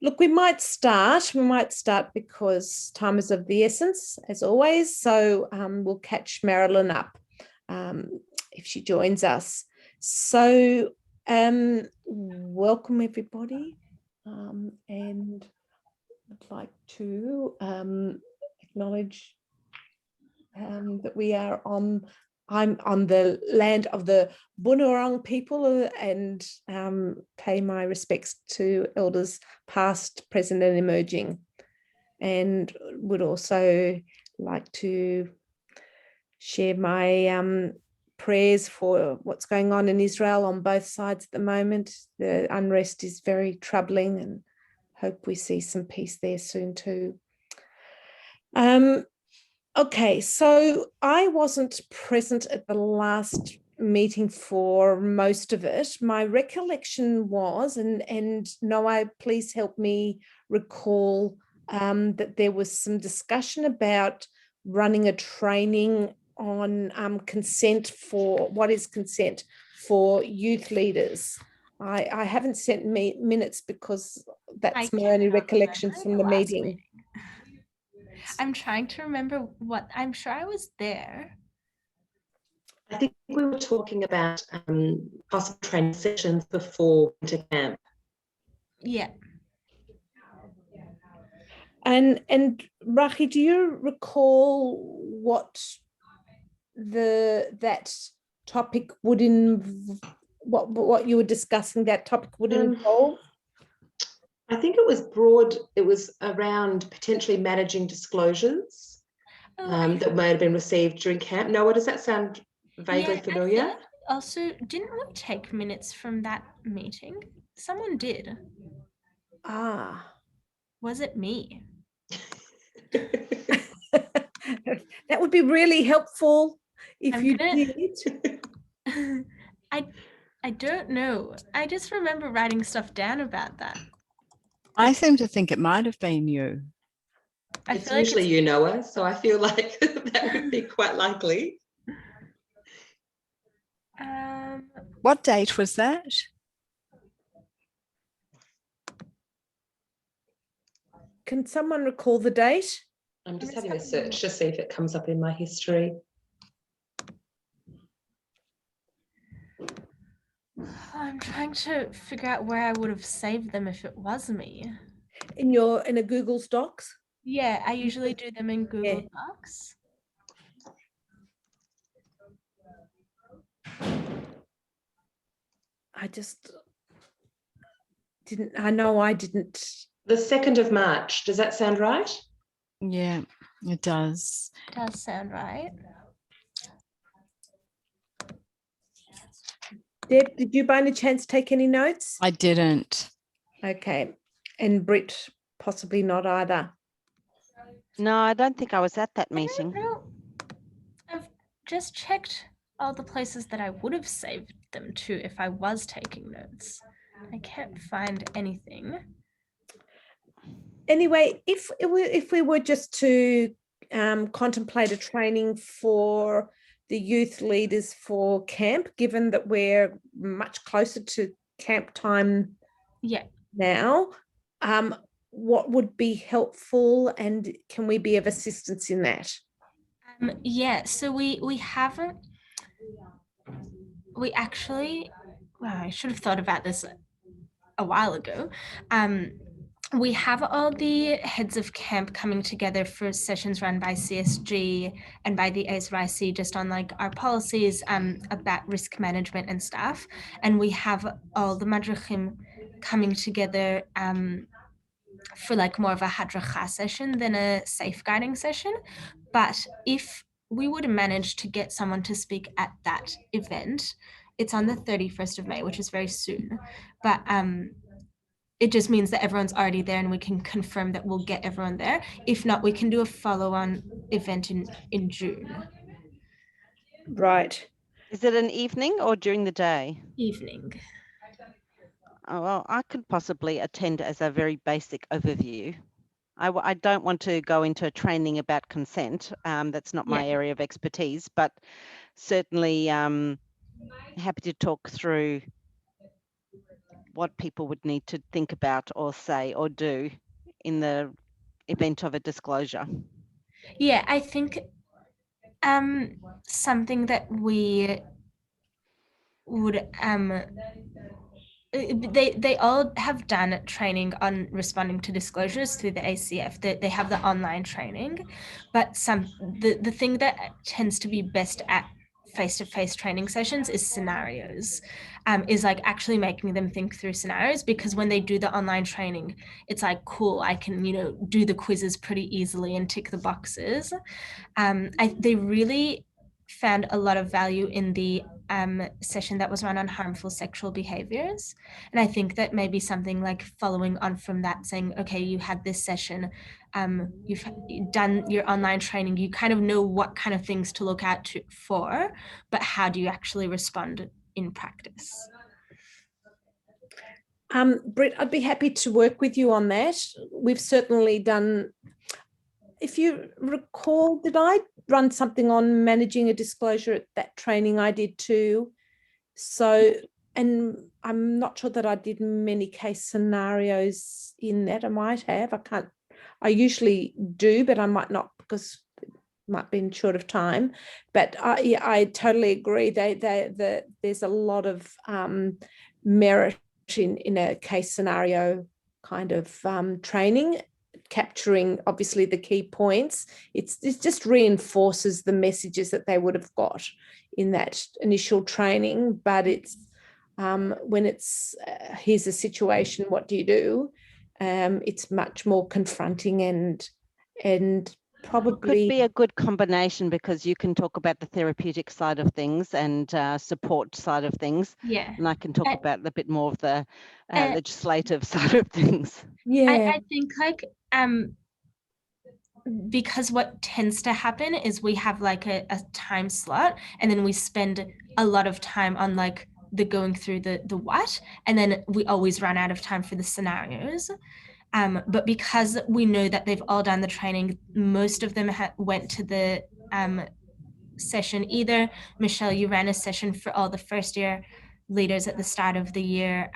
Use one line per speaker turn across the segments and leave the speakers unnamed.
Look, we might start. Because time is of the essence, as always. So we'll catch Marilyn up if she joins us. So welcome, everybody. And I'd like to acknowledge that we are I'm on the land of the Bunurong people and pay my respects to elders past, present and emerging, and would also like to share my prayers for what's going on in Israel on both sides at the moment. The unrest is very troubling and hope we see some peace there soon too. Okay, so I wasn't present at the last meeting for most of it. My recollection was, and Noah, please help me recall, that there was some discussion about running a training on consent for, what is consent for youth leaders. I haven't sent me minutes because that's my only recollection from the meeting.
I'm trying to remember what, I'm sure I was there.
I think we were talking about possible training sessions before winter camp.
Yeah.
And Rahi, do you recall what that topic would what you were discussing that topic would involve?
I think it was broad. It was around potentially managing disclosures that may have been received during camp. Noah, does that sound vaguely familiar?
Also, didn't we take minutes from that meeting? Someone did.
Ah.
Was it me?
That would be really helpful if you did.
I don't know. I just remember writing stuff down about that.
I seem to think it might have been you.
It's usually you, Noah, so I feel like that would be quite likely.
What date was that?
Can someone recall the date?
I'm just having a search to see if it comes up in my history.
I'm trying to figure out where I would have saved them if it was me.
In a Google Docs?
Yeah, I usually do them in Google Docs.
I just didn't. I know I didn't.
The 2nd of March. Does that sound right?
Yeah, it does.
It does sound right.
Deb, did you by any chance take any notes?
I didn't.
Okay. And Britt, possibly not either.
No, I don't think I was at that meeting.
I've just checked all the places that I would have saved them to if I was taking notes. I can't find anything.
Anyway, if we were just to contemplate a training for the youth leaders for camp, given that we're much closer to camp time now, what would be helpful and can we be of assistance in that?
So we haven't, we actually, well, I should have thought about this a while ago. We have all the heads of camp coming together for sessions run by CSG and by the ASRIC just on like our policies about risk management and stuff. And we have all the madrichim coming together for like more of a hadracha session than a safeguarding session. But if we would manage to get someone to speak at that event, it's on the 31st of May, which is very soon. But it just means that everyone's already there and we can confirm that we'll get everyone there. If not, we can do a follow-on event in June.
Right.
Is it an evening or during the day?
Evening.
Oh, well, I could possibly attend as a very basic overview. I don't want to go into a training about consent. That's not my area of expertise, but certainly happy to talk through what people would need to think about or say or do in the event of a disclosure?
Yeah, I think something that we would they all have done training on responding to disclosures through the ACF. They have the online training, but the thing that tends to be best at face-to-face training sessions is scenarios, is like actually making them think through scenarios, because when they do the online training, it's like, cool, I can, do the quizzes pretty easily and tick the boxes. They really found a lot of value in the session that was run on harmful sexual behaviors. And I think that maybe something like following on from that, saying, okay, you had this session, you've done your online training, you kind of know what kind of things to look out for, but how do you actually respond in practice?
Britt, I'd be happy to work with you on that. We've certainly done, if you recall, did I run something on managing a disclosure at that training? I did too. So, and I'm not sure that I did many case scenarios in that. I might have. I usually do, but I might not, because it might be short of time. But I totally agree. There's a lot of merit in a case scenario kind of training, capturing obviously the key points. It just reinforces the messages that they would have got in that initial training. But it's when it's here's a situation, what do you do? It's much more confronting and probably
could be a good combination, because you can talk about the therapeutic side of things and support side of things.
Yeah.
And I can talk about a bit more of the legislative side of things.
yeah.
I think like because what tends to happen is we have like a time slot, and then we spend a lot of time on like the going through the what, and then we always run out of time for the scenarios. But because we know that they've all done the training, most of them went to the session. Either, Michelle, you ran a session for all the first year leaders at the start of the year,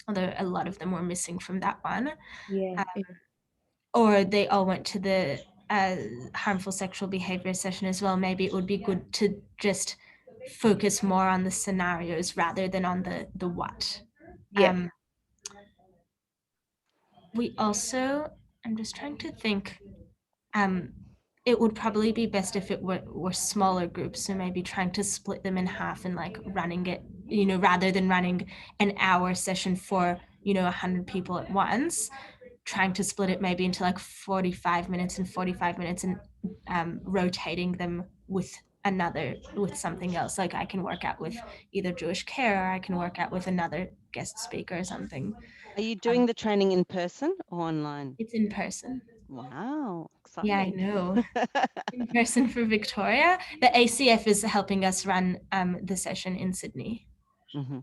although a lot of them were missing from that one.
Yeah.
Or they all went to the harmful sexual behavior session as well. Maybe it would be good to just focus more on the scenarios rather than on the what.
Yeah.
We also, I'm just trying to think, it would probably be best if it were smaller groups. So maybe trying to split them in half and like running it, rather than running an hour session for, 100 people at once, trying to split it maybe into like 45 minutes and 45 minutes, and rotating them with something else. Like I can work out with either Jewish Care, or I can work out with another guest speaker or something.
Are you doing the training in person or online?
It's in person.
Wow, exciting.
Yeah, I know. In person for Victoria. The ACF is helping us run the session in Sydney.
Mm-hmm.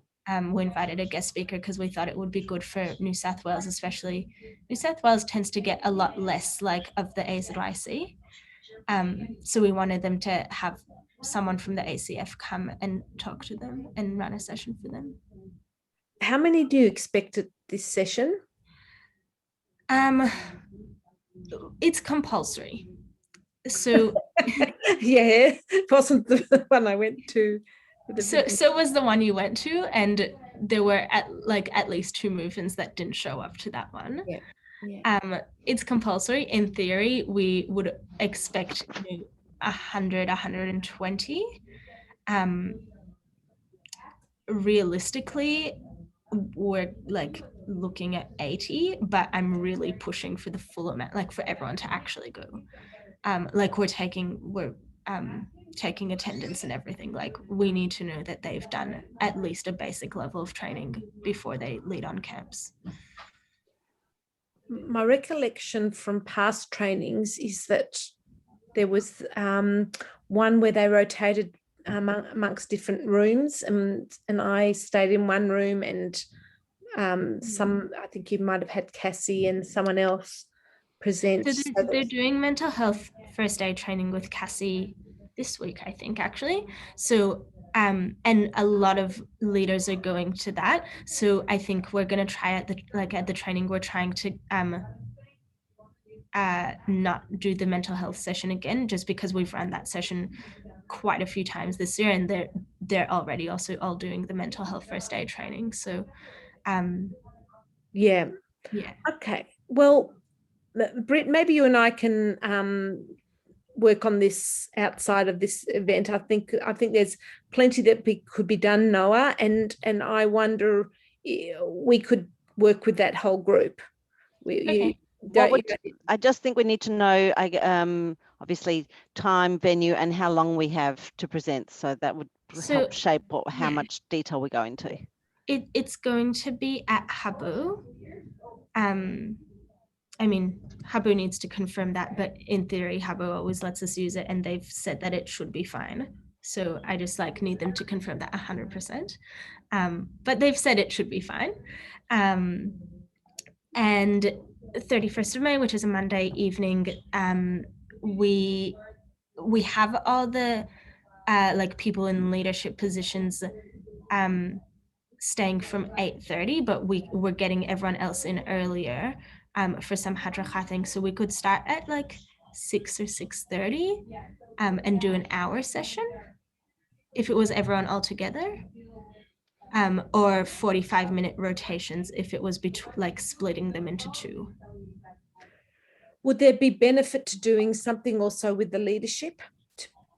We invited a guest speaker because we thought it would be good for New South Wales, especially. New South Wales tends to get a lot less like of the AZYC. So we wanted them to have someone from the ACF come and talk to them and run a session for them.
How many do you expect at this session?
It's compulsory. So
yeah, it wasn't the one I went to.
So was the one you went to, and there were at least 2 move-ins that didn't show up to that one.
Yeah. Yeah.
It's compulsory. In theory, we would expect 100, 120. Realistically, we're like looking at 80, but I'm really pushing for the full amount, like for everyone to actually go. Like we're taking attendance and everything. Like we need to know that they've done at least a basic level of training before they lead on camps.
My recollection from past trainings is that there was one where they rotated amongst different rooms, and I stayed in one room, and I think you might have had Cassie and someone else present.
So they're doing mental health first aid training with Cassie this week, I think, actually. So And a lot of leaders are going to that. So I think we're going to try at the training, we're trying to not do the mental health session again, just because we've run that session quite a few times this year, and they're already also all doing the mental health first aid training. So
yeah. Okay, well, Britt, maybe you and I can work on this outside of this event. I think there's plenty that could be done, Noah, and I wonder we could work with that whole group.
I just think we need to know, obviously, time, venue, and how long we have to present. So that would help shape how much detail we go into.
It's going to be at Habu. I mean, Habu needs to confirm that, but in theory, Habu always lets us use it, and they've said that it should be fine. So I just need them to confirm that 100%. But they've said it should be fine. And 31st of May, which is a Monday evening, we have all the people in leadership positions staying from 8:30, but we're getting everyone else in earlier for some hadracha things. So we could start at 6 or 6:30 and do an hour session if it was everyone all together, or 45-minute rotations if it was splitting them into two.
Would there be benefit to doing something also with the leadership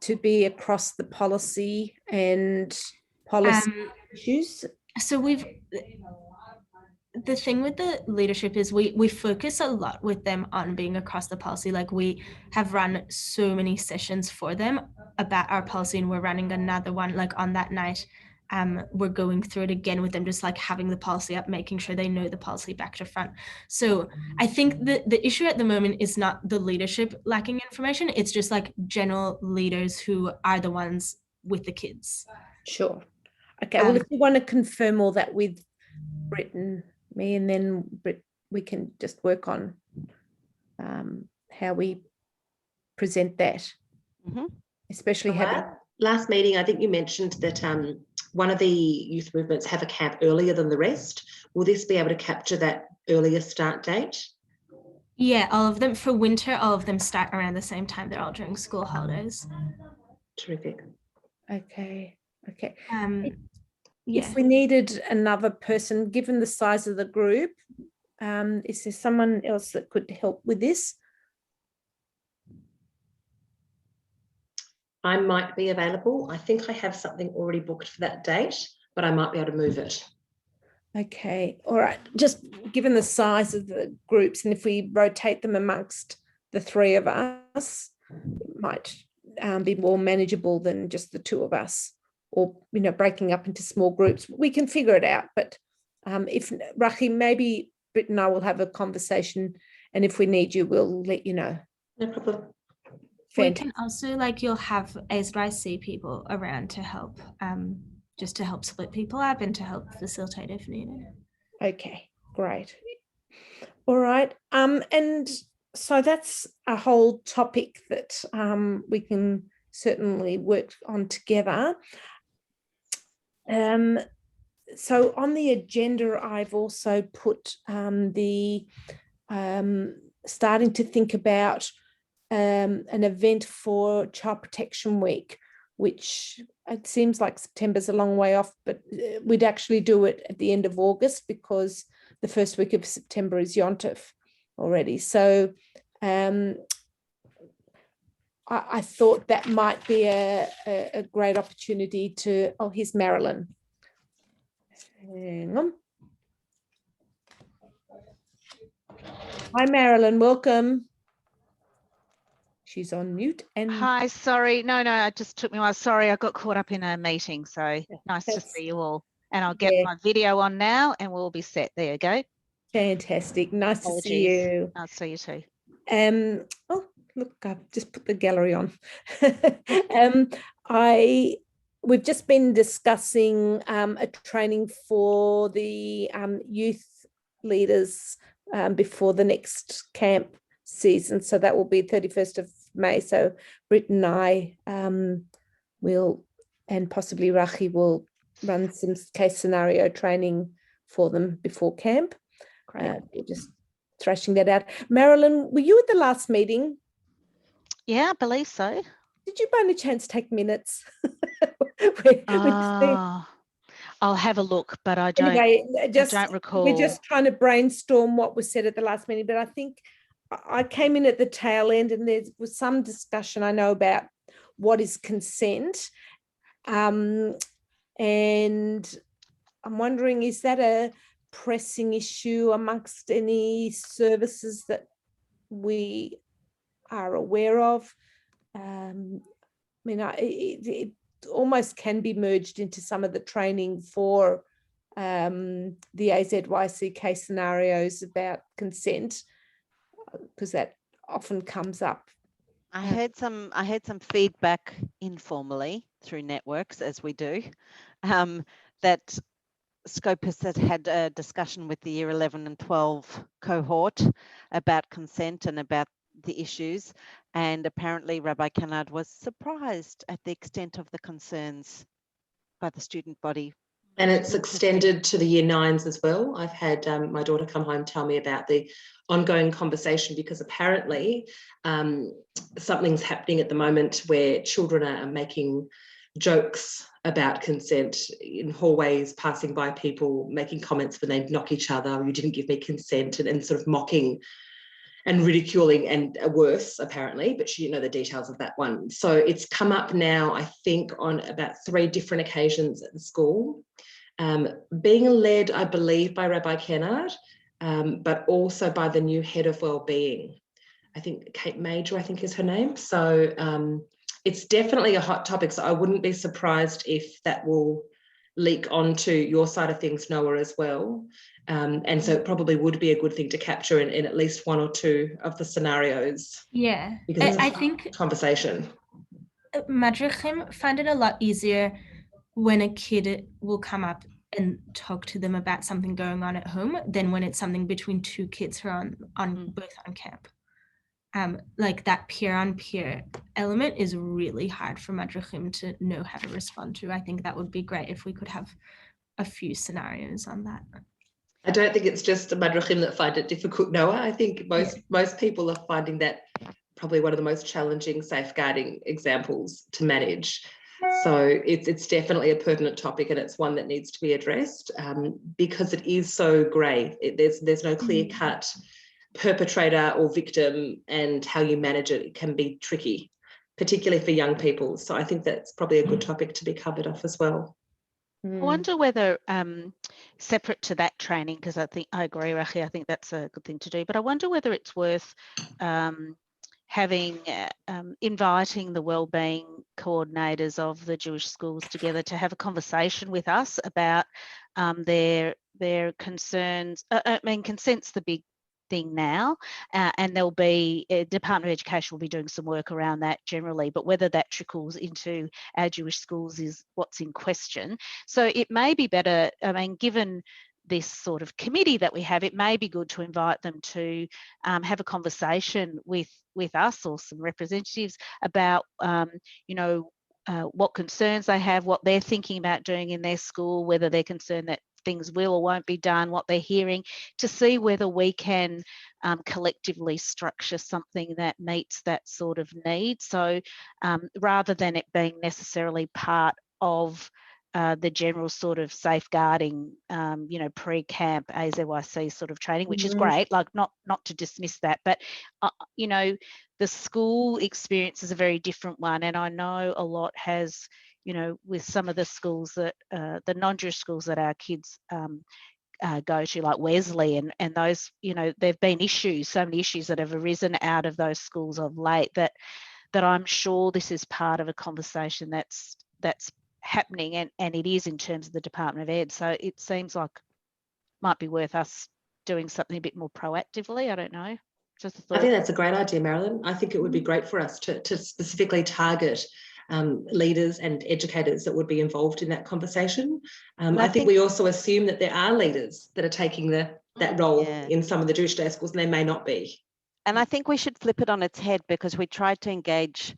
to be across the policy and policy issues?
So the thing with the leadership is we focus a lot with them on being across the policy. We have run so many sessions for them about our policy, and we're running another one on that night. We're going through it again with them, just having the policy up, making sure they know the policy back to front. So I think the issue at the moment is not the leadership lacking information. It's just general leaders who are the ones with the kids.
Sure. Okay, well, if you want to confirm all that with Britt and me, and then we can just work on how we present that, especially having...
Last meeting, I think you mentioned that one of the youth movements have a camp earlier than the rest. Will this be able to capture that earlier start date?
Yeah, all of them. For winter, all of them start around the same time. They're all during school holidays.
Terrific.
Okay.
Yeah.
If we needed another person, given the size of the group, is there someone else that could help with this?
I might be available. I think I have something already booked for that date, but I might be able to move it.
Okay, all right. Just given the size of the groups, and if we rotate them amongst the three of us, it might be more manageable than just the two of us, or breaking up into small groups. We can figure it out. But if Rahim, maybe Britt and I will have a conversation, and if we need you, we'll let you know.
No problem.
We can also you'll have ASRIC people around to help, just to help split people up and to help facilitate if needed.
Okay, great. All right. And so that's a whole topic that we can certainly work on together. So on the agenda, I've also put the starting to think about an event for Child Protection Week, which it seems like September's a long way off, but we'd actually do it at the end of August, because the first week of September is Yontif already. So I thought that might be a great opportunity to... Oh, here's Marilyn. Hang on. Hi, Marilyn, welcome. She's on mute. And
hi, sorry. No, it just took me a while. Sorry, I got caught up in a meeting. So nice to see you all. And I'll get my video on now and we'll be set. There you go.
Fantastic. Nice to see you.
Nice to see you too.
Oh, look, I've just put the gallery on. We've just been discussing a training for the youth leaders before the next camp season. So that will be 31st of May. So Britt and I will and possibly Rachi will run some case scenario training for them before camp. We're just thrashing that out. Marilyn, were you at the last meeting?
Yeah, I believe so.
Did you by any chance take minutes?
I'll have a look, but I don't,
anyway,
I don't recall.
We're just trying to brainstorm what was said at the last meeting, but I think I came in at the tail end and there was some discussion I know about what is consent. And I'm wondering, is that a pressing issue amongst any services that we are aware of? I mean, it almost can be merged into some of the training for the AZYC case scenarios about consent, because that often comes up.
I had some feedback informally through networks, as we do, that Scopus has had a discussion with the year 11 and 12 cohort about consent and about the issues, and apparently Rabbi Kennard was surprised at the extent of the concerns by the student body.
And it's extended to the year 9s as well. I've had my daughter come home tell me about the ongoing conversation, because apparently something's happening at the moment where children are making jokes about consent in hallways, passing by people, making comments when they knock each other, you didn't give me consent, and sort of mocking and ridiculing, and worse apparently, but you know the details of that one. So it's come up now, I think, on about 3 different occasions at the school, being led, I believe, by Rabbi Kennard, but also by the new head of wellbeing. I think Kate Major, I think is her name. So it's definitely a hot topic. So I wouldn't be surprised if that will leak onto your side of things, Noah, as well. And so it probably would be a good thing to capture in at least 1 or 2 of the scenarios.
Yeah,
because
I think
conversation.
Madrichim find it a lot easier when a kid will come up and talk to them about something going on at home than when it's something between 2 kids who are both on camp. Like that peer-on-peer element is really hard for Madrichim to know how to respond to. I think that would be great if we could have a few scenarios on that.
I don't think it's just the Madrichim that find it difficult, Noah. I think most people are finding that probably one of the most challenging safeguarding examples to manage. So it's definitely a pertinent topic, and it's one that needs to be addressed because it is so grey. There's no clear-cut perpetrator or victim, and how you manage it can be tricky, particularly for young people. So I think that's probably a good topic to be covered off as well.
I wonder whether separate to that training, because I agree, Rachi, I think that's a good thing to do, but I wonder whether it's worth inviting the wellbeing coordinators of the Jewish schools together to have a conversation with us about their concerns. I mean, consent's the big thing now, and there'll be Department of Education will be doing some work around that generally, but whether that trickles into our Jewish schools is what's in question. So it may be better, I mean, given this sort of committee that we have, it may be good to invite them to have a conversation with us or some representatives about what concerns they have, what they're thinking about doing in their school, whether they're concerned that things will or won't be done, what they're hearing, to see whether we can collectively structure something that meets that sort of need. So rather than it being necessarily part of the general sort of safeguarding, pre-camp AZYC sort of training, which is great, like not to dismiss that, but, the school experience is a very different one. And I know a lot has, with some of the schools that, the non-Jewish schools that our kids go to, like Wesley and those, there've been issues, so many issues that have arisen out of those schools of late that I'm sure this is part of a conversation that's happening, and it is in terms of the Department of Ed. So it seems like might be worth us doing something a bit more proactively. I don't know. Just a thought.
I think that's a great idea, Marilyn. I think it would be great for us to specifically target leaders and educators that would be involved in that conversation. I think we also assume that there are leaders that are taking that role in some of the Jewish day schools, and they may not be.
And I think we should flip it on its head, because we tried to engage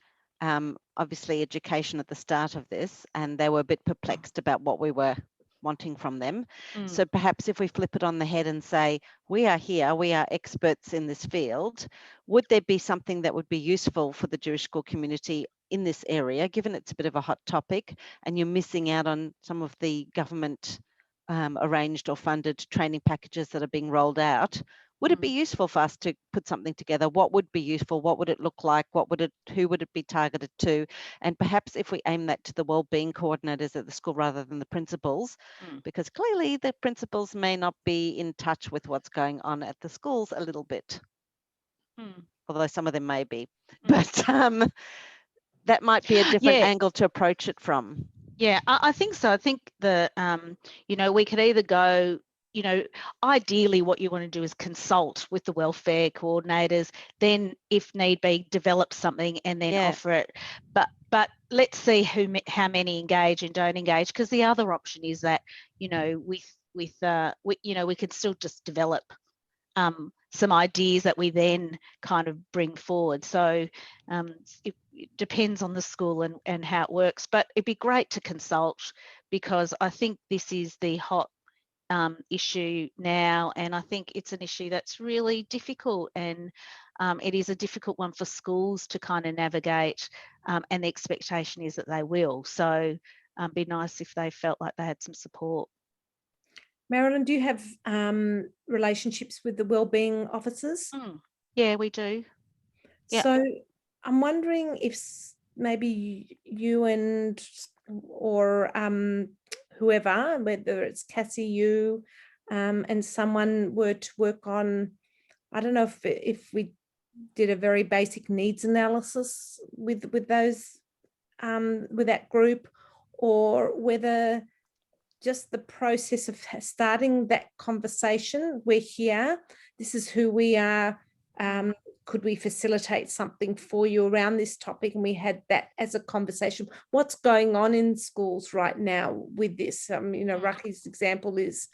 obviously education at the start of this, and they were a bit perplexed about what we were wanting from them. So perhaps if we flip it on the head and say, we are here, we are experts in this field, would there be something that would be useful for the Jewish school community in this area, given it's a bit of a hot topic and you're missing out on some of the government arranged or funded training packages that are being rolled out? Would it be useful for us to put something together? What would be useful? What would it look like? Who would it be targeted to? And perhaps if we aim that to the wellbeing coordinators at the school rather than the principals, because clearly the principals may not be in touch with what's going on at the schools a little bit, although some of them may be. But that might be a different angle to approach it from.
Yeah, I think so. I think the, we could either go, ideally what you want to do is consult with the welfare coordinators, then if need be, develop something and then offer it. But let's see how many engage and don't engage, because the other option is that, we could still just develop some ideas that we then kind of bring forward. So it depends on the school and how it works, but it'd be great to consult, because I think this is the hot issue now, and I think it's an issue that's really difficult, and it is a difficult one for schools to kind of navigate, and the expectation is that they will. So be nice if they felt like they had some support.
Marilyn, do you have relationships with the wellbeing officers?
Yeah, we do. Yeah.
So I'm wondering if maybe you or whoever, whether it's Cassie, you, and someone were to work on, I don't know if we did a very basic needs analysis with those with that group, or whether just the process of starting that conversation. We're here, this is who we are, could we facilitate something for you around this topic? And we had that as a conversation. What's going on in schools right now with this? Raki's example is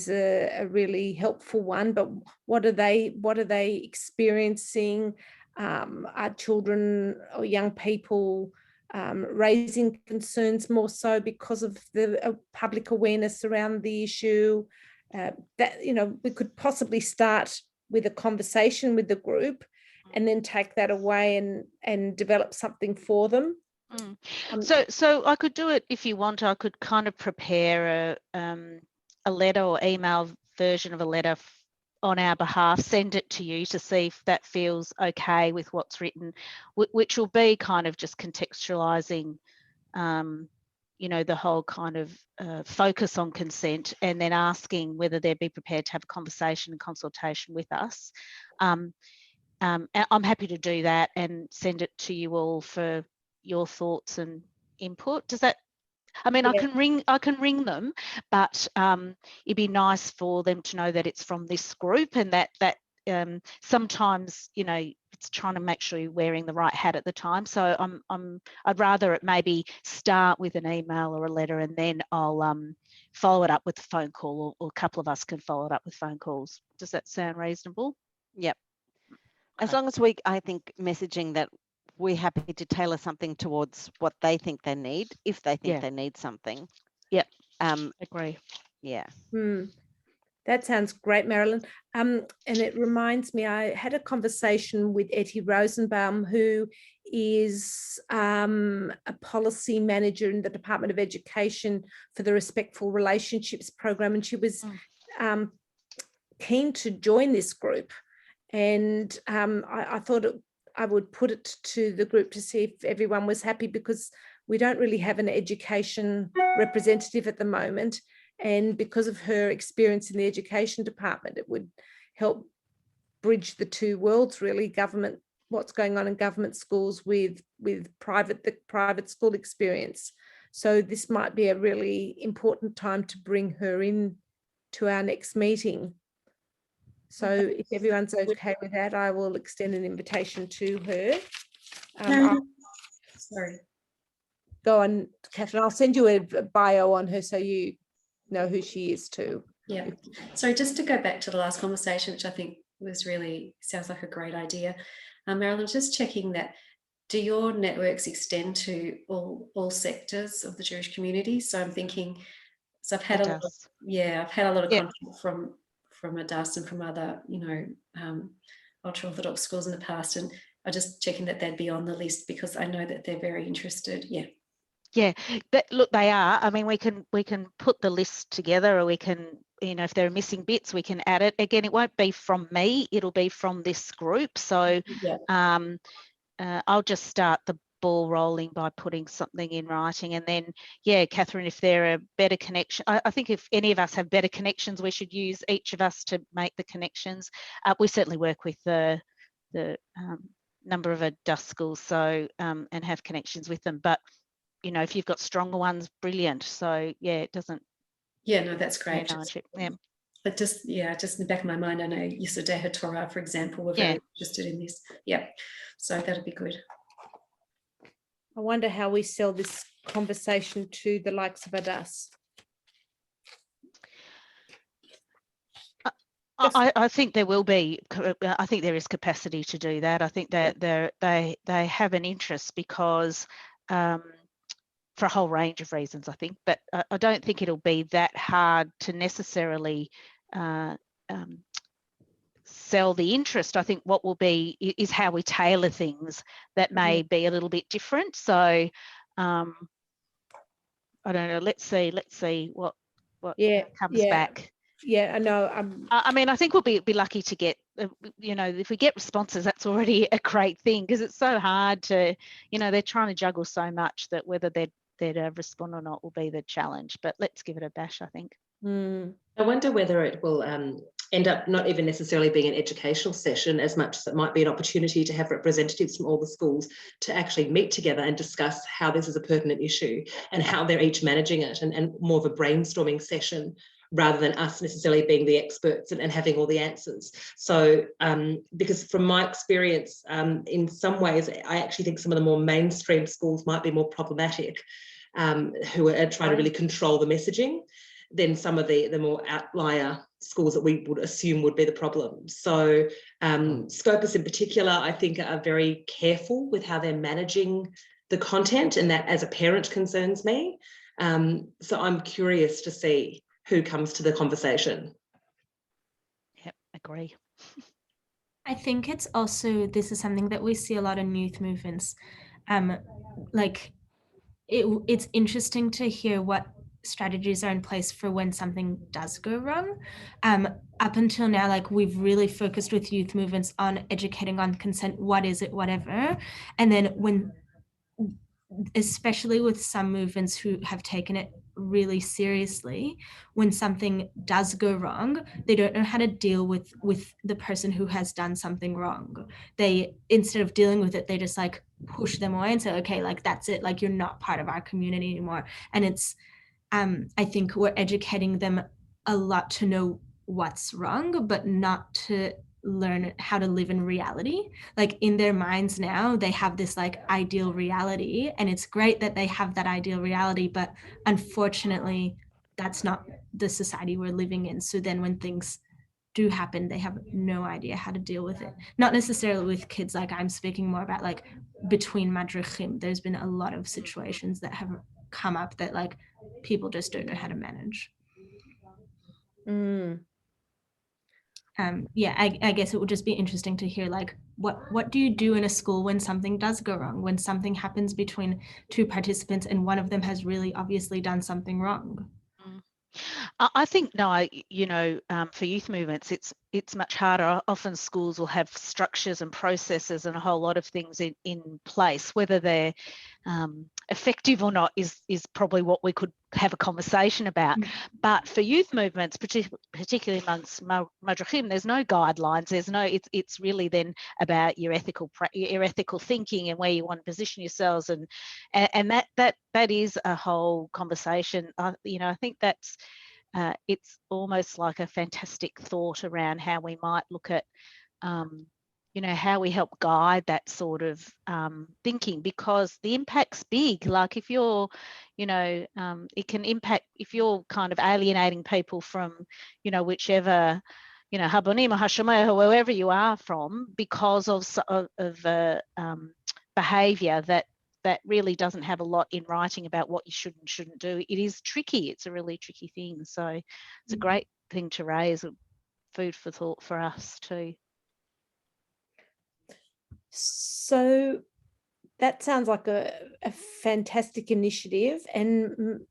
a really helpful one, but what are they experiencing? Are children or young people raising concerns more so because of the public awareness around the issue? That we could possibly start with a conversation with the group and then take that away and develop something for them.
So I could do it if you want. I could kind of prepare a letter or email version of a letter on our behalf, send it to you to see if that feels okay with what's written, which will be kind of just contextualizing the whole kind of focus on consent, and then asking whether they'd be prepared to have a conversation and consultation with us. I'm happy to do that and send it to you all for your thoughts and input. Does that? I mean, yeah. I can ring them, but it'd be nice for them to know that it's from this group, and that sometimes it's trying to make sure you're wearing the right hat at the time. So I'd rather it maybe start with an email or a letter, and then I'll follow it up with a phone call, or a couple of us can follow it up with phone calls. Does that sound reasonable?
Yep.
Okay.
As long as I think messaging that we're happy to tailor something towards what they think they need, if they think they need something.
Yep. Agree.
Yeah.
That sounds great, Marilyn. And it reminds me, I had a conversation with Etty Rosenbaum, who is a policy manager in the Department of Education for the Respectful Relationships program, and she was keen to join this group. And I thought I would put it to the group to see if everyone was happy, because we don't really have an education representative at the moment. And because of her experience in the education department, it would help bridge the two worlds, really, government, what's going on in government schools with the private school experience. So this might be a really important time to bring her in to our next meeting. So if everyone's okay with that, I will extend an invitation to her.
Sorry.
Go on, Catherine. I'll send you a bio on her so you know who she is too.
Yeah. So just to go back to the last conversation, which I think sounds like a great idea. Marilyn, just checking that do your networks extend to all sectors of the Jewish community? So I'm thinking, so I've had
It
a lot of,
does.
I've had a lot of
Yeah.
contact from Adas and from other, ultra Orthodox schools in the past, and I'm just checking that they'd be on the list because I know that they're very interested. Yeah.
Yeah, look, they are. I mean, we can put the list together, or we can, if there are missing bits, we can add it. Again, it won't be from me, it'll be from this group. So
Yeah.
I'll just start the ball rolling by putting something in writing, and then, yeah, Catherine, if there are better connections, I think if any of us have better connections, we should use each of us to make the connections. We certainly work with the number of adult schools, so and have connections with them, but if you've got stronger ones, brilliant. So yeah, it doesn't.
Yeah, no, that's great.
Yeah.
But just in the back of my mind, I know Yisodeh Torah, for example, were very interested in this. Yeah, so that'd be good.
I wonder how we sell this conversation to the likes of Adas.
I think there will be. I think there is capacity to do that. I think that they have an interest because. For a whole range of reasons, I think, but I don't think it'll be that hard to necessarily sell the interest. I think what will be is how we tailor things that may be a little bit different. So I don't know. Let's see what comes back.
Yeah, I know.
I mean, I think we'll be lucky to get, if we get responses, that's already a great thing, because it's so hard to, they're trying to juggle so much that whether they'd respond or not will be the challenge. But let's give it a bash, I think.
I wonder whether it will end up not even necessarily being an educational session as much as it might be an opportunity to have representatives from all the schools to actually meet together and discuss how this is a pertinent issue and how they're each managing it, and more of a brainstorming session rather than us necessarily being the experts and having all the answers. So because from my experience, in some ways, I actually think some of the more mainstream schools might be more problematic, who are trying to really control the messaging, than some of the more outlier schools that we would assume would be the problem. So Scopus in particular, I think, are very careful with how they're managing the content, and that as a parent concerns me. So I'm curious to see who comes to the conversation.
Yep, agree.
I think it's also, this is something that we see a lot in youth movements. It's interesting to hear what strategies are in place for when something does go wrong. Up until now, we've really focused with youth movements on educating on consent, what is it, whatever. And then especially with some movements who have taken it really seriously, when something does go wrong, they don't know how to deal with the person who has done something wrong. They, instead of dealing with it, they just push them away and say, okay, that's it, you're not part of our community anymore. And it's I think we're educating them a lot to know what's wrong, but not to learn how to live in reality. In their minds now, they have this ideal reality, and it's great that they have that ideal reality, but unfortunately that's not the society we're living in. So then when things do happen, they have no idea how to deal with it. Not necessarily with kids, I'm speaking more about between madrichim. There's been a lot of situations that have come up that people just don't know how to manage. I guess it would just be interesting to hear what do you do in a school when something does go wrong, when something happens between two participants and one of them has really obviously done something wrong.
I think for youth movements, it's much harder. Often schools will have structures and processes and a whole lot of things in place. Whether they're effective or not is probably what we could have a conversation about. But for youth movements, particularly amongst Madrachim, there's no guidelines. There's no. It's really then about your ethical thinking and where you want to position yourselves, and that is a whole conversation. I think that's. It's almost like a fantastic thought around how we might look at, how we help guide that sort of thinking, because the impact's big. If you're, it can impact if you're kind of alienating people from, whichever, Habonim or Hashomer or wherever you are from, because of behaviour that really doesn't have a lot in writing about what you should and shouldn't do. It is tricky. It's a really tricky thing. So it's a great thing to raise, food for thought for us too.
So that sounds like a fantastic initiative. And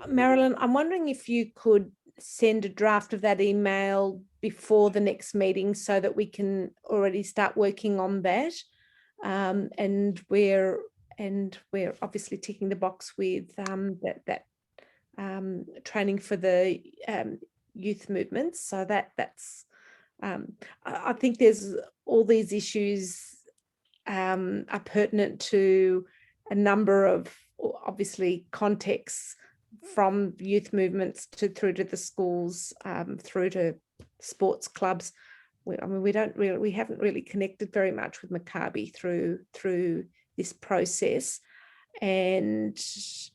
Marilyn, I'm wondering if you could send a draft of that email before the next meeting so that we can already start working on that. And we're obviously ticking the box with that training for the youth movements. So that's I think there's all these issues are pertinent to a number of obviously contexts, from youth movements through to the schools, through to sports clubs. We haven't really connected very much with Maccabi through this process, and so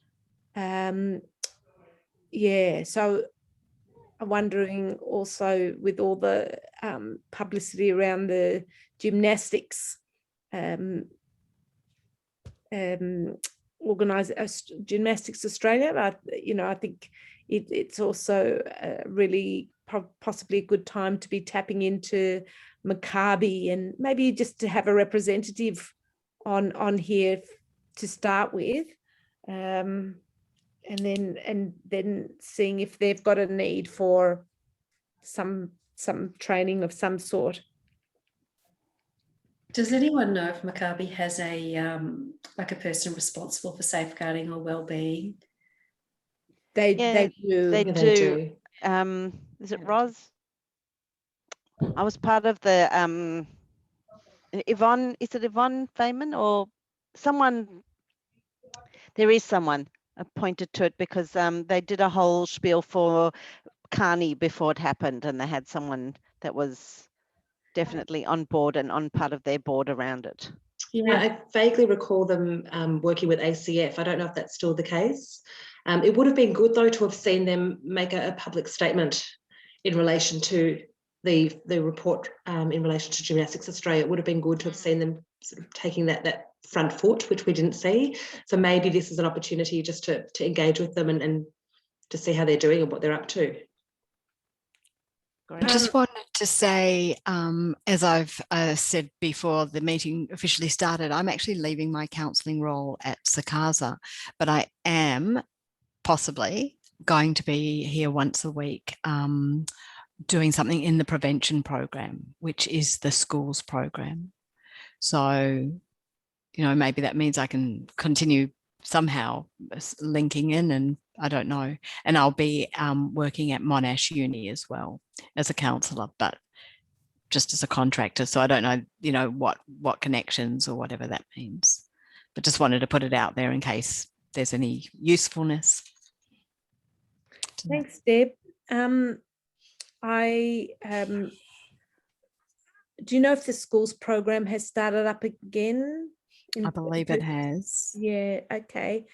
I'm wondering also, with all the publicity around the gymnastics Gymnastics Australia, I think it's also really possibly a good time to be tapping into Maccabi, and maybe just to have a representative on here to start with, and then seeing if they've got a need for some training of some sort.
Does anyone know if Maccabi has a like a person responsible for safeguarding or well-being?
They do.
They
Yeah,
do.
they
Is it Roz? I was part of the Yvonne. Is it Yvonne Feynman or someone? There is someone appointed to it, because they did a whole spiel for Carney before it happened, and they had someone that was definitely on board and on part of their board around it.
Yeah, I vaguely recall them working with ACF. I don't know if that's still the case. It would have been good, though, to have seen them make a public statement in relation to the report in relation to Gymnastics Australia. It would have been good to have seen them sort of taking that front foot, which we didn't see. So maybe this is an opportunity just to engage with them and to see how they're doing and what they're up to.
I just wanted to say, as I've said before the meeting officially started, I'm actually leaving my counselling role at Sakasa, but I am possibly going to be here once a week doing something in the prevention program, which is the schools program. So, maybe that means I can continue somehow linking in, and I don't know. And I'll be working at Monash Uni as well as a counsellor, but just as a contractor. So I don't know, what connections or whatever that means. But just wanted to put it out there in case there's any usefulness.
Thanks, Deb. Do you know if the schools program has started up again?
I believe it has.
Yeah, okay.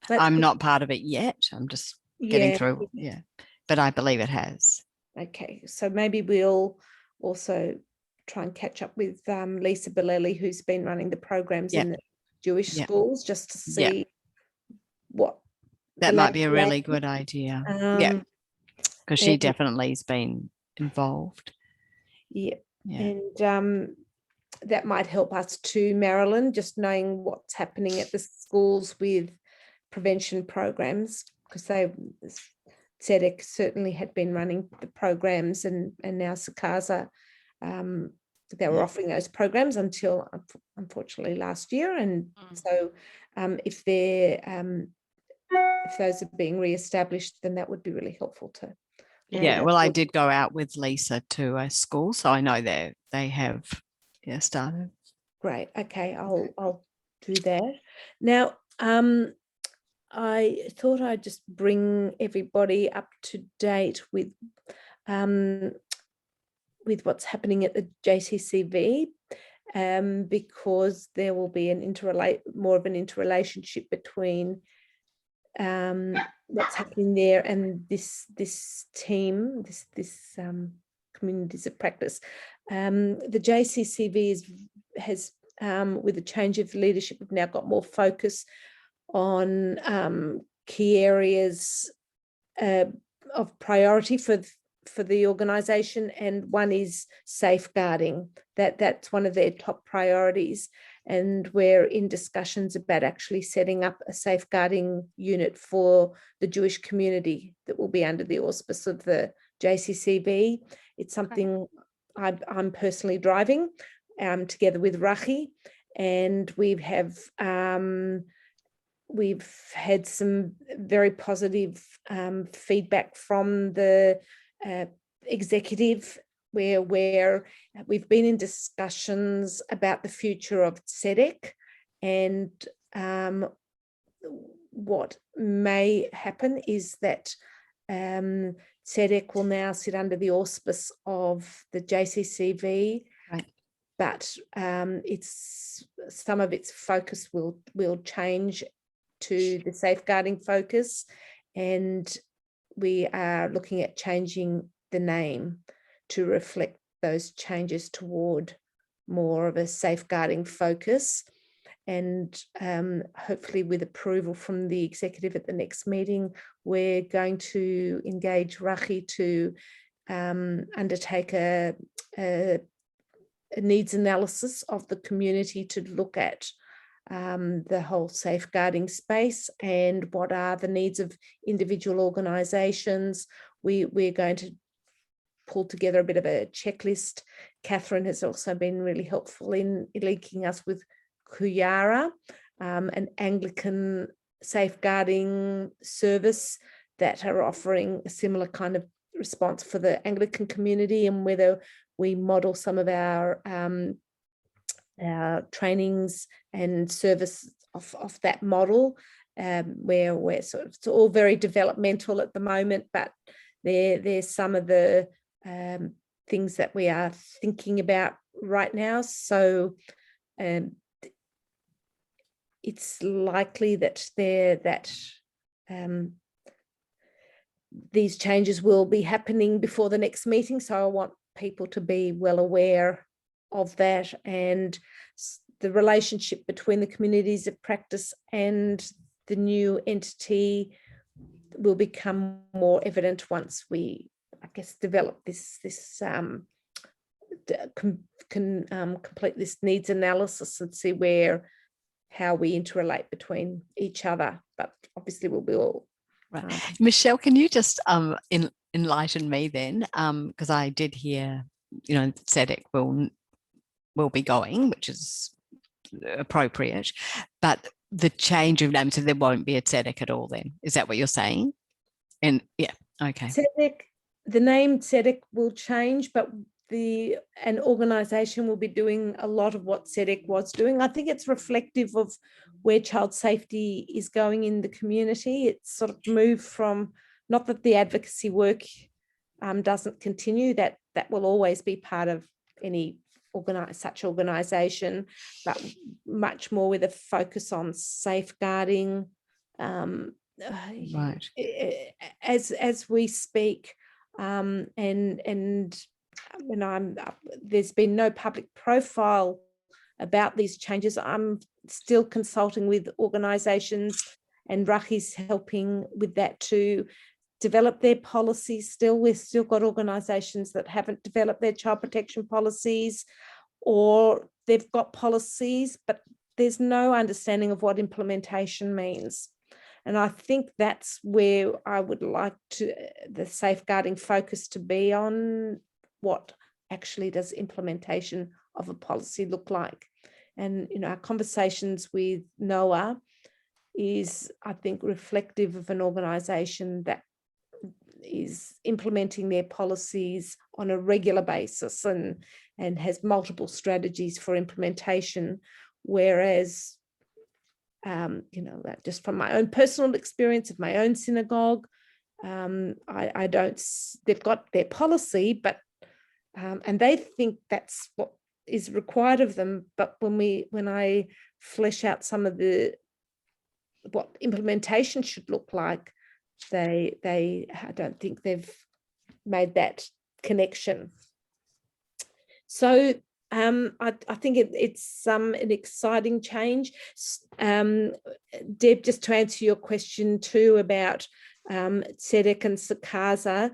I'm not part of it yet. I'm just getting through. Yeah, but I believe it has.
Okay, so maybe we'll also try and catch up with Lisa Bellelli, who's been running the programs in the Jewish schools, just to see what.
That might be a really good idea. Because she definitely has been involved.
Yeah. And that might help us too, Marilyn, just knowing what's happening at the schools with prevention programs, because SEDEC certainly had been running the programs, and now Sakasa, they were offering those programs until unfortunately last year. And so if those are being re-established, then that would be really helpful too.
Yeah, well, I did go out with Lisa to a school, so I know they have started.
Great. Okay, I'll do that. Now, I thought I'd just bring everybody up to date with what's happening at the JCCV, because there will be more of an interrelationship between what's happening there and this team, this communities of practice. The JCCV has with the change of leadership, we've now got more focus on key areas of priority for the organisation, and one is safeguarding. That's one of their top priorities, and we're in discussions about actually setting up a safeguarding unit for the Jewish community that will be under the auspice of the JCCB. It's something I'm personally driving together with Rachi, and we've had some very positive feedback from the executive, where we've been in discussions about the future of tzedek, and what may happen is that tzedek will now sit under the auspice of the JCCV,
right.
But some of its focus will change to the safeguarding focus, and we are looking at changing the name to reflect those changes toward more of a safeguarding focus. And hopefully with approval from the executive at the next meeting, we're going to engage Rachi to undertake a needs analysis of the community to look at the whole safeguarding space and what are the needs of individual organisations. We're going to pull together a bit of a checklist. Catherine has also been really helpful in linking us with Kuyara, an Anglican safeguarding service that are offering a similar kind of response for the Anglican community, and whether we model some of our trainings and service of that model, where we're sort of, it's all very developmental at the moment, but there's some of the things that we are thinking about right now. So it's likely that these changes will be happening before the next meeting. So I want people to be well aware of that, and the relationship between the communities of practice and the new entity will become more evident once we, I guess, develop complete this needs analysis and see how we interrelate between each other. But obviously we'll be all
right. Michelle, can you just enlighten me then, because I did hear, tzedek will be going, which is appropriate, but the change of name, so there won't be a tzedek at all then, is that what you're saying? And yeah, okay.
tzedek, the name tzedek will change, but an organisation will be doing a lot of what tzedek was doing. I think it's reflective of where child safety is going in the community. It's sort of moved from, not that the advocacy work doesn't continue, that will always be part of any such organisation, but much more with a focus on safeguarding.
Right.
As we speak, and when there's been no public profile about these changes. I'm still consulting with organisations, and Rachi's helping with that to develop their policies. We've still got organisations that haven't developed their child protection policies, or they've got policies, but there's no understanding of what implementation means. And I think that's where I would like the safeguarding focus to be on, what actually does implementation of a policy look like. And our conversations with NOAA is, I think, reflective of an organisation that is implementing their policies on a regular basis and has multiple strategies for implementation, whereas just from my own personal experience of my own synagogue, I don't, they've got their policy, but and they think that's what is required of them, but when I flesh out some of what implementation should look like, I don't think they've made that connection. So I think it's an exciting change. Deb, just to answer your question too about SEDEC and SACASA.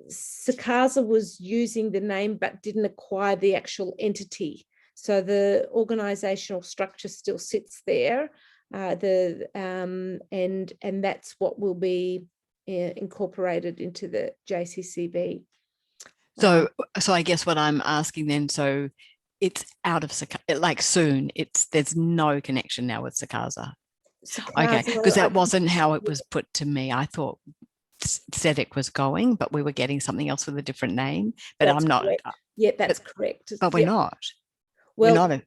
SACASA was using the name but didn't acquire the actual entity. So the organisational structure still sits there. And that's what will be incorporated into the JCCV.
So I guess what I'm asking then, so it's out of like soon. There's no connection now with SACASA. Okay, because that wasn't how it was put to me. I thought SEDEC was going, but we were getting something else with a different name. But
that's
I'm not.
Correct. Yeah, that's correct.
But we're not.
Well,
we're not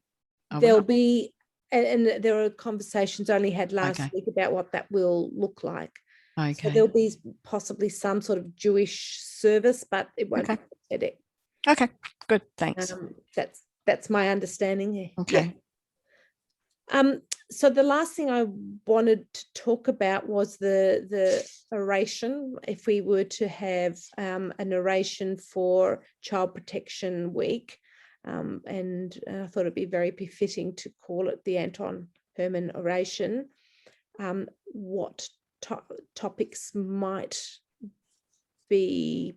there'll be, and there are conversations only had last week about what that will look like.
Okay.
So there'll be possibly some sort of Jewish service, but it won't be SEDEC.
Okay, good, thanks.
That's my understanding.
Okay.
Yeah. So the last thing I wanted to talk about was the oration. If we were to have an oration for Child Protection Week, and I thought it'd be very befitting to call it the Anton Herman Oration. What topics might be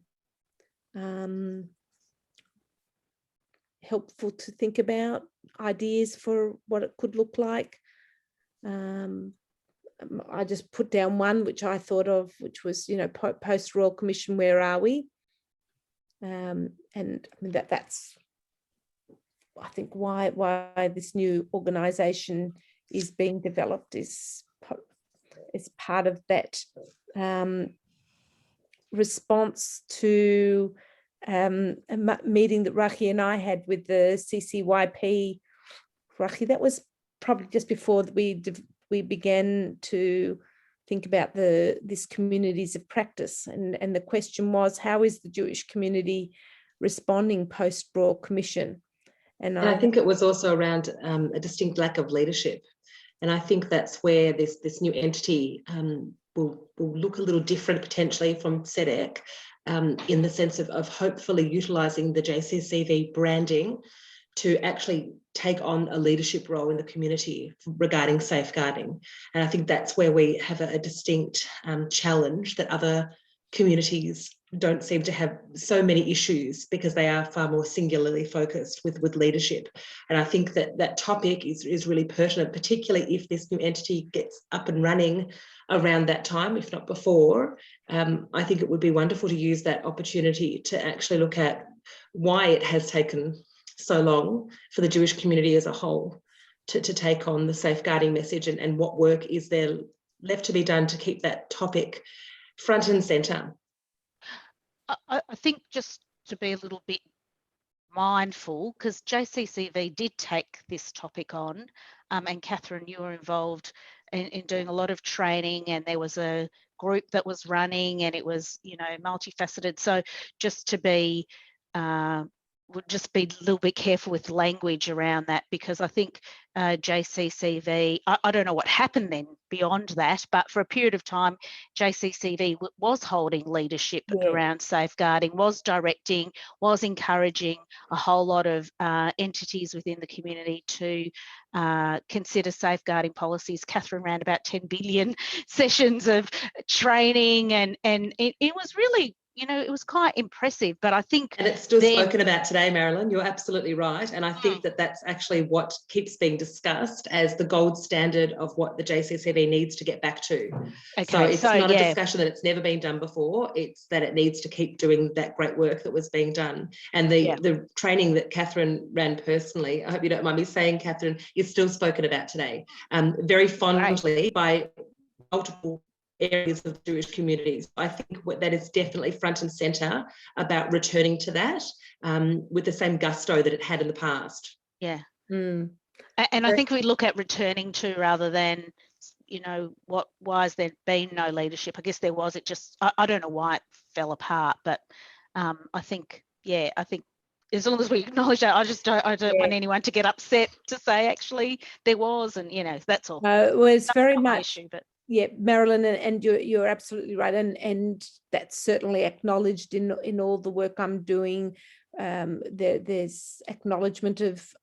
helpful to think about, ideas for what it could look like? I just put down one which I thought of, which was, post Royal Commission, where are we? And I mean that's, I think, why this new organisation is being developed is part of that response to a meeting that Rachi and I had with the CCYP. Rachi, that was probably just before we began to think about this communities of practice, and the question was, how is the Jewish community responding post Royal Commission? And
I think it was also around a distinct lack of leadership. And I think that's where this new entity will look a little different potentially from SEDEC, in the sense of hopefully utilising the JCCV branding to actually take on a leadership role in the community regarding safeguarding. And I think that's where we have a distinct challenge that other communities don't seem to have so many issues, because they are far more singularly focused with leadership. And I think that topic is really pertinent, particularly if this new entity gets up and running around that time, if not before. I think it would be wonderful to use that opportunity to actually look at why it has taken so long for the Jewish community as a whole to take on the safeguarding message, and what work is there left to be done to keep that topic front and centre.
I think just to be a little bit mindful, because JCCV did take this topic on, and Catherine, you were involved in doing a lot of training, and there was a group that was running, and it was, multifaceted. So just to be, would just be a little bit careful with language around that, because I think JCCV, I don't know what happened then beyond that, but for a period of time, JCCV was holding leadership around safeguarding, was directing, was encouraging a whole lot of entities within the community to consider safeguarding policies. Catherine ran about 10 billion sessions of training, and it was really, it was quite impressive. But I think,
and it's still spoken about today, Marilyn. You're absolutely right, and I think that that's actually what keeps being discussed as the gold standard of what the JCCV needs to get back to. Okay, so it's not a discussion that it's never been done before. It's that it needs to keep doing that great work that was being done. And the training that Catherine ran personally, I hope you don't mind me saying, Catherine, is still spoken about today, very fondly by multiple areas of Jewish communities. I think that is definitely front and centre about returning to that with the same gusto that it had in the past.
Yeah. And I think we look at returning to rather than, why has there been no leadership? I guess there was, it just, I don't know why it fell apart, but I think as long as we acknowledge that, I don't want anyone to get upset to say actually there was, and that's all.
Well, it's very much
issue, but
yeah, Marilyn, and you're absolutely right, and that's certainly acknowledged in all the work I'm doing there's acknowledgement of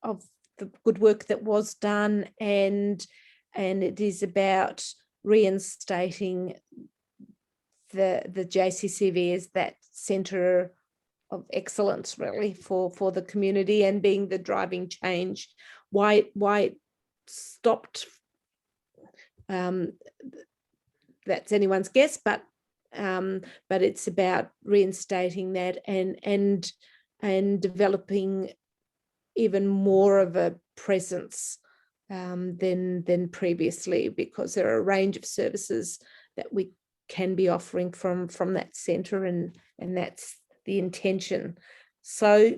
the good work that was done, and it is about reinstating the JCCV as that centre of excellence, really, for the community, and being the driving change. Why it stopped, that's anyone's guess, but it's about reinstating that and developing even more of a presence than previously, because there are a range of services that we can be offering from that centre, and that's the intention. So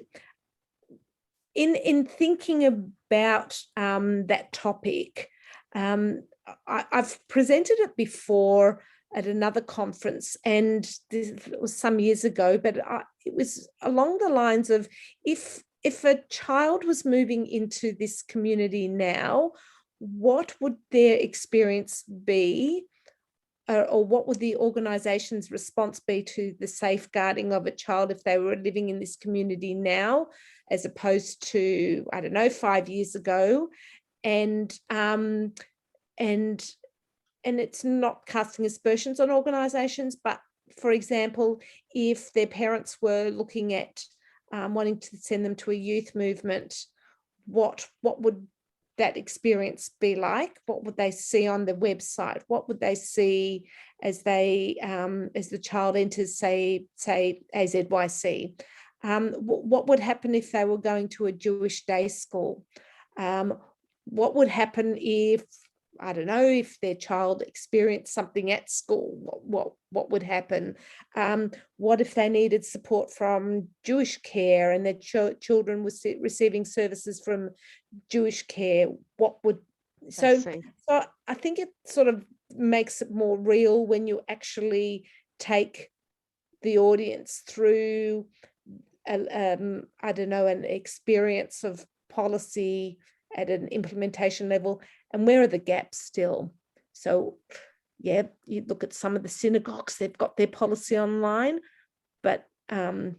in thinking about that topic, I've presented it before at another conference, and this was some years ago, but it was along the lines of, if a child was moving into this community now, what would their experience be, or what would the organisation's response be to the safeguarding of a child if they were living in this community now, as opposed to, I don't know, 5 years ago? And it's not casting aspersions on organisations, but for example, if their parents were looking at wanting to send them to a youth movement, what would that experience be like? What would they see on the website? What would they see as they as the child enters, say AZYC? What would happen if they were going to a Jewish day school? What would happen if, I don't know, if their child experienced something at school? What would happen? What if they needed support from Jewish care and their children were receiving services from Jewish care? What would, so I think it sort of makes it more real when you actually take the audience through I don't know, an experience of policy at an implementation level, and where are the gaps still? So yeah, you look at some of the synagogues, they've got their policy online, but will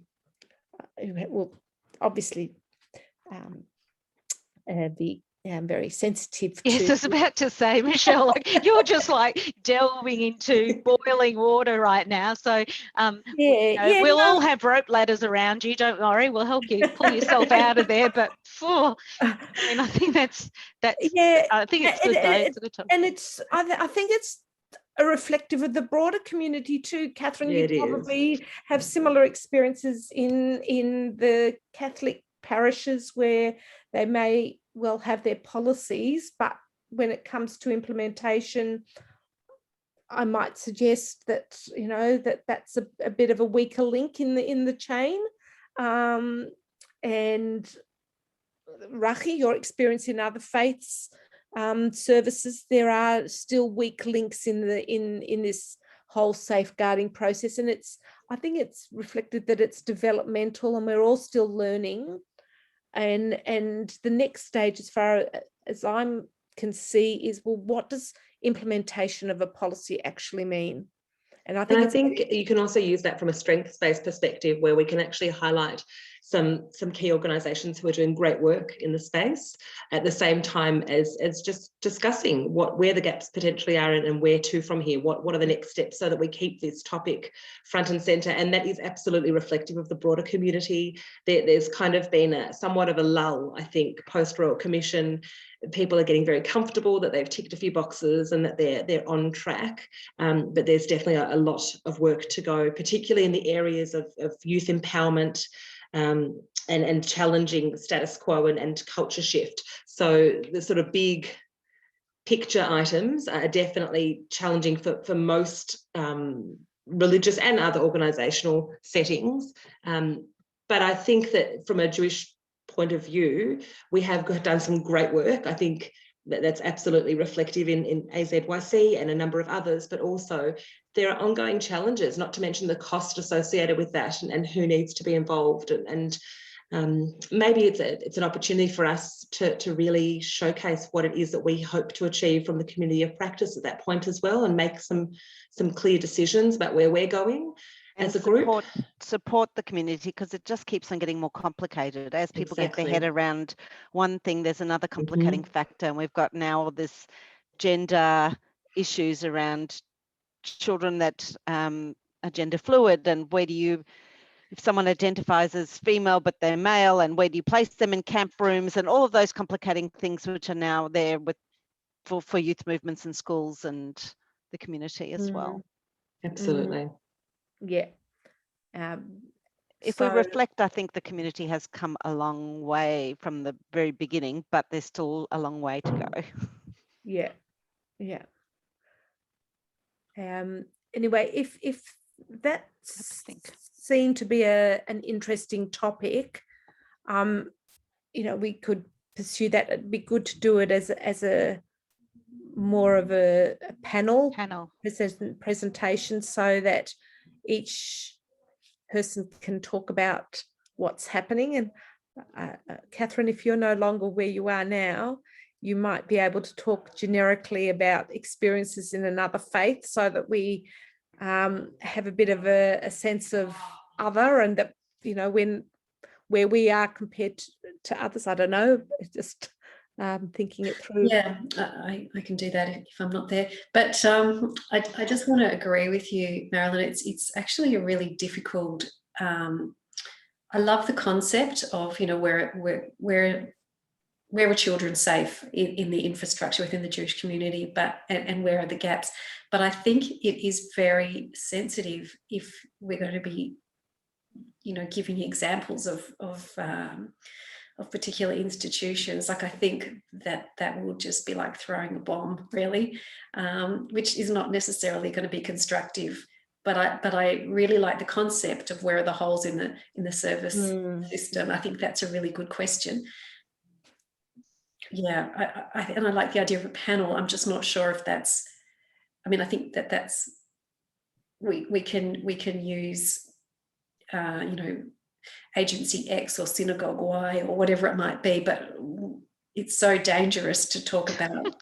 obviously be very sensitive.
Yes, I was about to say, Michelle, like you're just like delving into boiling water right now. So we'll all have rope ladders around you. Don't worry, we'll help you pull yourself out of there. But I mean, I think that's yeah. I think it's good though. It's a good topic.
And I think it's a reflective of the broader community too. Catherine, you probably have similar experiences in the Catholic parishes where they may well have their policies, but when it comes to implementation, I might suggest that that's a bit of a weaker link in the chain. And Rachi, your experience in other faiths services, there are still weak links in this whole safeguarding process, and I think it's reflected that it's developmental, and we're all still learning. And the next stage, as far as I can see, is, well, what does implementation of a policy actually mean? And I think
you can also use that from a strengths-based perspective, where we can actually highlight some key organisations who are doing great work in the space, at the same time as just discussing where the gaps potentially are and where to from here. What are the next steps, so that we keep this topic front and centre. And that is absolutely reflective of the broader community. There's kind of been somewhat of a lull, I think, post-Royal Commission. People are getting very comfortable that they've ticked a few boxes and that they're on track. But there's definitely a lot of work to go, particularly in the areas of youth empowerment and challenging the status quo and culture shift. So the sort of big picture items are definitely challenging for most religious and other organisational settings. But I think that from a Jewish point of view, we have done some great work. I think that's absolutely reflective in AZYC and a number of others, but also there are ongoing challenges, not to mention the cost associated with that and who needs to be involved. And maybe it's an opportunity for us to really showcase what it is that we hope to achieve from the community of practice at that point as well, and make some clear decisions about where we're going. as a group.
Support the community, because it just keeps on getting more complicated as people get their
Exactly.
head around one thing. There's another complicating factor, and we've got now all this gender issues around children that are gender fluid, and where do you, if someone identifies as female but they're male, and where do you place them in camp rooms, and all of those complicating things which are now there with for youth movements in schools and the community as well.
Absolutely.
Yeah.
If we reflect, I think the community has come a long way from the very beginning, but there's still a long way to go.
Yeah. Anyway, if that seemed to be an interesting topic, we could pursue that. It'd be good to do it as a more of a panel presentation, so that each person can talk about what's happening. And Catherine, if you're no longer where you are now, you might be able to talk generically about experiences in another faith, so that we have a bit of a sense of other, and that, where we are compared to others. I don't know, just thinking it through.
Yeah, I can do that if I'm not there. But I just want to agree with you, Marilyn. It's actually a really difficult. I love the concept of, where are children safe in the infrastructure within the Jewish community, and where are the gaps? But I think it is very sensitive if we're going to be, giving examples of particular institutions. Like, I think that will just be like throwing a bomb, really, which is not necessarily going to be constructive. But I really like the concept of where are the holes in the service system. I think that's a really good question. Yeah, and I like the idea of a panel. I'm just not sure if that's. I mean, I think that's we can use agency X or synagogue Y or whatever it might be, but it's so dangerous to talk about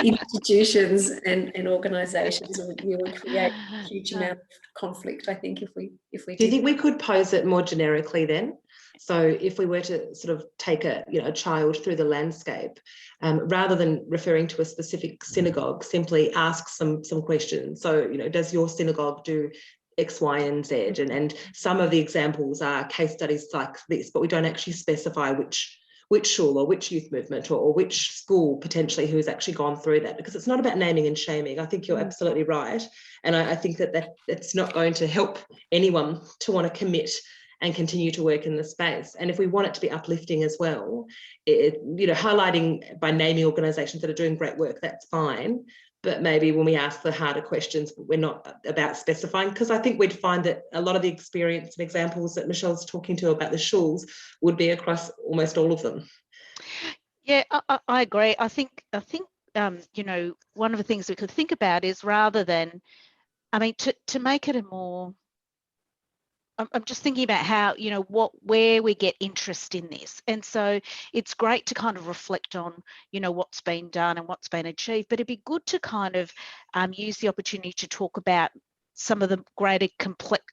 institutions and organisations. We would create a huge amount of conflict, I think, if we
do you think we could pose it more generically then? So if we were to sort of take a child through the landscape, rather than referring to a specific synagogue, simply ask some questions. So, does your synagogue do X, Y, and Z? And some of the examples are case studies like this, but we don't actually specify which shul or which youth movement or which school potentially who has actually gone through that, because it's not about naming and shaming. I think you're absolutely right. And I think that it's not going to help anyone to want to commit and continue to work in the space. And if we want it to be uplifting as well, highlighting by naming organisations that are doing great work, that's fine. But maybe when we ask the harder questions, we're not about specifying, because I think we'd find that a lot of the experience and examples that Michelle's talking to about the shuls would be across almost all of them.
Yeah, I agree. I think one of the things we could think about is, rather than, to make it a more, I'm just thinking about how, where we get interest in this. And so it's great to kind of reflect on, what's been done and what's been achieved, but it'd be good to kind of use the opportunity to talk about some of the greater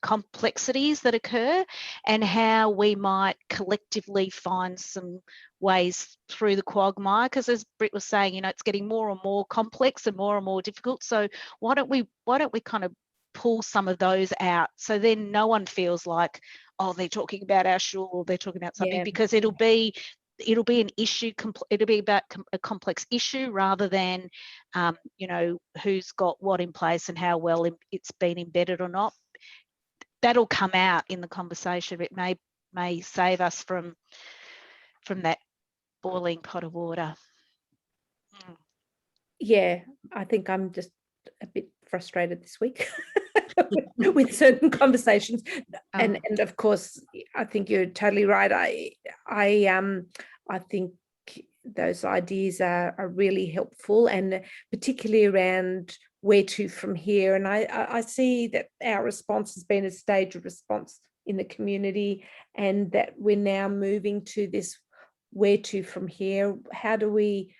complexities that occur, and how we might collectively find some ways through the quagmire. Because as Britt was saying, it's getting more and more complex and more difficult. So why don't we kind of pull some of those out, so then no one feels like, oh, they're talking about our shul or they're talking about something, because it'll be an issue, it'll be about a complex issue, rather than who's got what in place and how well it's been embedded or not. That'll come out in the conversation. It may save us from that boiling pot of water.
Yeah, I think I'm just a bit frustrated this week with certain conversations, and of course I think you're totally right. I think those ideas are really helpful, and particularly around where to from here. And I see that our response has been a staged response in the community, and that we're now moving to this where to from here. How do we,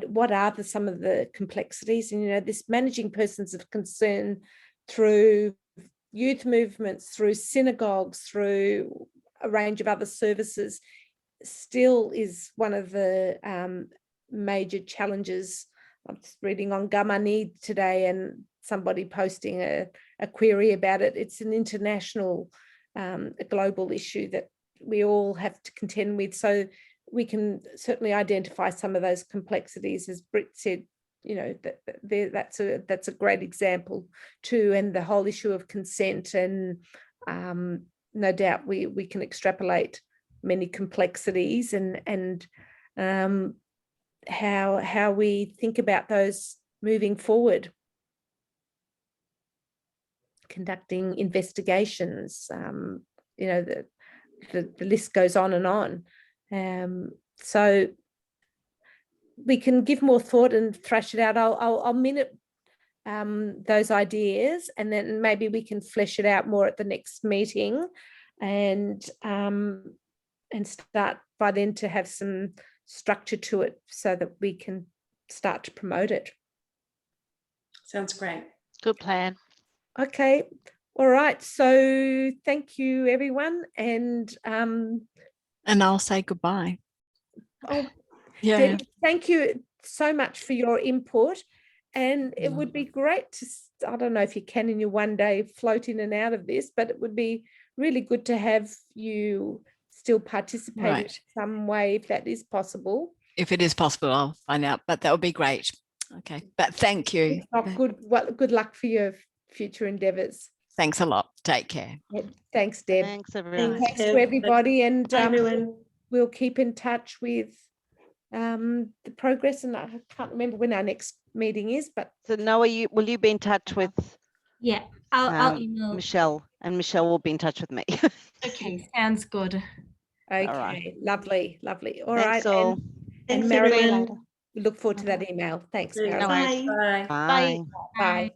what are some of the complexities? And this managing persons of concern through youth movements, through synagogues, through a range of other services, still is one of the major challenges. I'm just reading on Gamani today and somebody posting a query about it. It's an international, a global issue that we all have to contend with. So we can certainly identify some of those complexities, as Britt said. You know, that's a great example too, and the whole issue of consent, and no doubt we can extrapolate many complexities and how we think about those moving forward. Conducting investigations, you know, the list goes on and on. So we can give more thought and thrash it out. I'll minute those ideas, and then maybe we can flesh it out more at the next meeting, and start by then to have some structure to it so that we can start to promote it.
Sounds great.
Good plan.
Okay. All right. So thank you, everyone. And
I'll say goodbye.
Oh,
Yeah.
Debbie, thank you so much for your input. And it would be great to, I don't know if you can in your one day float in and out of this, but it would be really good to have you still participate in some way, if that is possible.
If it is possible, I'll find out, but that would be great. Okay, but thank you.
Good luck for your future endeavours.
Thanks a lot. Take care.
Yeah, thanks, Deb.
Thanks, everyone.
Thanks to everybody, and
everyone.
We'll keep in touch with the progress. And I can't remember when our next meeting is, but
so Noah, will you be in touch with
I'll email
Michelle, and Michelle will be in touch with me.
Okay, sounds good.
okay,
right.
lovely. All
Thanks
right,
all.
and
Thanks,
Marilyn,
everyone.
we look forward to that email. Thanks, Marilyn.
Bye.
Bye.
Bye.
Bye.